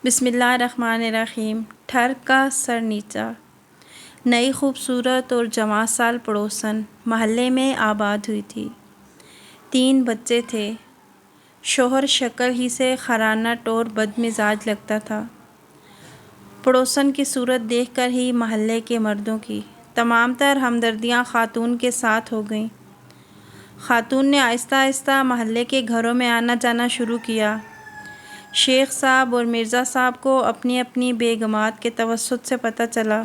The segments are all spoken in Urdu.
بسم اللہ الرحمن الرحیم۔ ٹھرک کا سر نیچا۔ نئی خوبصورت اور جواں سال پڑوسن محلے میں آباد ہوئی تھی۔ 3 بچے تھے۔ شوہر شکل ہی سے خرانٹ اور بد مزاج لگتا تھا۔ پڑوسن کی صورت دیکھ کر ہی محلے کے مردوں کی تمام تر ہمدردیاں خاتون کے ساتھ ہو گئیں۔ خاتون نے آہستہ آہستہ محلے کے گھروں میں آنا جانا شروع کیا۔ شیخ صاحب اور مرزا صاحب کو اپنی اپنی بیگمات کے توسط سے پتہ چلا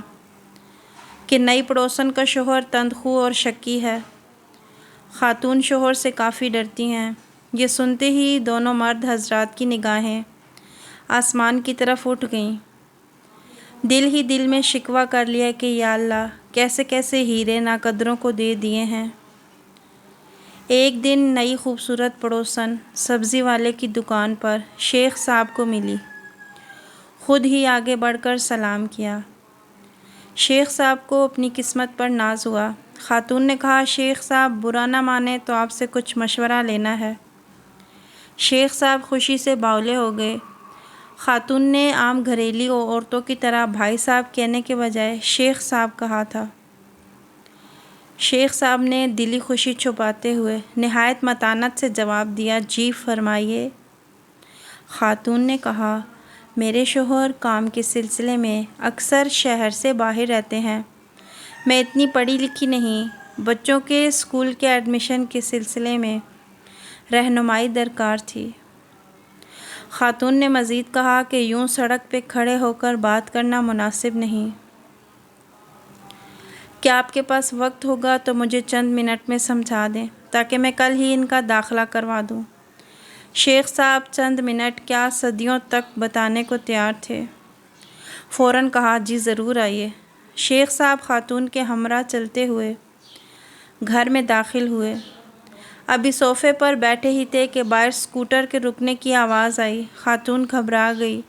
کہ نئی پڑوسن کا شوہر تندخو اور شکی ہے۔ خاتون شوہر سے کافی ڈرتی ہیں۔ یہ سنتے ہی دونوں مرد حضرات کی نگاہیں آسمان کی طرف اٹھ گئیں۔ دل ہی دل میں شکوہ کر لیا کہ یا اللہ، کیسے کیسے ہیرے ناقدروں کو دے دیے ہیں۔ ایک دن نئی خوبصورت پڑوسن سبزی والے کی دکان پر شیخ صاحب کو ملی۔ خود ہی آگے بڑھ کر سلام کیا۔ شیخ صاحب کو اپنی قسمت پر ناز ہوا۔ خاتون نے کہا، شیخ صاحب برا نہ مانے تو آپ سے کچھ مشورہ لینا ہے۔ شیخ صاحب خوشی سے باولے ہو گئے۔ خاتون نے عام گھریلو عورتوں کی طرح بھائی صاحب کہنے کے بجائے شیخ صاحب کہا تھا۔ شیخ صاحب نے دلی خوشی چھپاتے ہوئے نہایت متانت سے جواب دیا، جی فرمائیے۔ خاتون نے کہا، میرے شوہر کام کے سلسلے میں اکثر شہر سے باہر رہتے ہیں۔ میں اتنی پڑھی لکھی نہیں۔ بچوں کے اسکول کے ایڈمیشن کے سلسلے میں رہنمائی درکار تھی۔ خاتون نے مزید کہا کہ یوں سڑک پہ کھڑے ہو کر بات کرنا مناسب نہیں۔ کیا آپ کے پاس وقت ہوگا تو مجھے چند منٹ میں سمجھا دیں تاکہ میں کل ہی ان کا داخلہ کروا دوں۔ شیخ صاحب چند منٹ کیا صدیوں تک بتانے کو تیار تھے۔ فوراً کہا، جی ضرور آئیے۔ شیخ صاحب خاتون کے ہمراہ چلتے ہوئے گھر میں داخل ہوئے۔ ابھی صوفے پر بیٹھے ہی تھے کہ باہر اسکوٹر کے رکنے کی آواز آئی۔ خاتون گھبرا گئی۔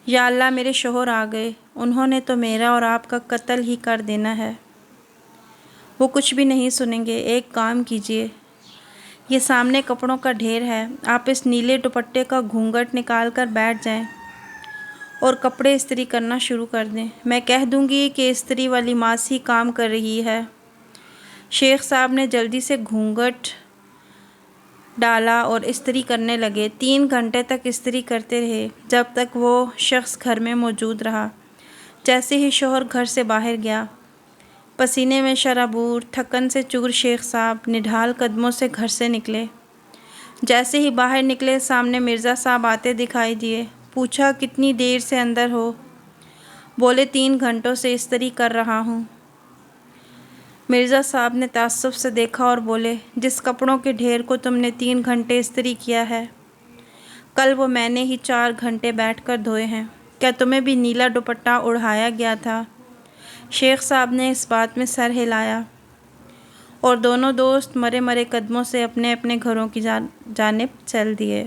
یا اللہ، میرے شوہر آ گئے۔ انہوں نے تو میرا اور آپ کا قتل ہی کر دینا ہے۔ وہ کچھ بھی نہیں سنیں گے۔ ایک کام کیجیے، یہ سامنے کپڑوں کا ڈھیر ہے، آپ اس نیلے دوپٹے کا گھونگھٹ نکال کر بیٹھ جائیں اور کپڑے استری کرنا شروع کر دیں۔ میں کہہ دوں گی کہ استری والی ماسی کام کر رہی ہے۔ شیخ صاحب نے جلدی سے گھونگھٹ ڈالا اور استری کرنے لگے۔ 3 گھنٹے تک استری کرتے رہے، جب تک وہ شخص گھر میں موجود رہا۔ جیسے ہی شوہر گھر سے باہر گیا، پسینے میں شرابور، تھکن سے چور شیخ صاحب نڈھال قدموں سے گھر سے نکلے۔ جیسے ہی باہر نکلے، سامنے مرزا صاحب آتے دکھائی دیے۔ پوچھا، کتنی دیر سے اندر ہو؟ بولے، 3 گھنٹوں سے استری کر رہا ہوں۔ مرزا صاحب نے تعصب سے دیکھا اور بولے، جس کپڑوں کے ڈھیر کو تم نے 3 گھنٹے استری کیا ہے، کل وہ میں نے ہی 4 گھنٹے بیٹھ کر دھوئے ہیں۔ کیا تمہیں بھی نیلا دوپٹہ اڑھایا گیا تھا؟ شیخ صاحب نے اس بات میں سر ہلایا اور دونوں دوست مرے مرے قدموں سے اپنے اپنے گھروں کی جانب چل دیے۔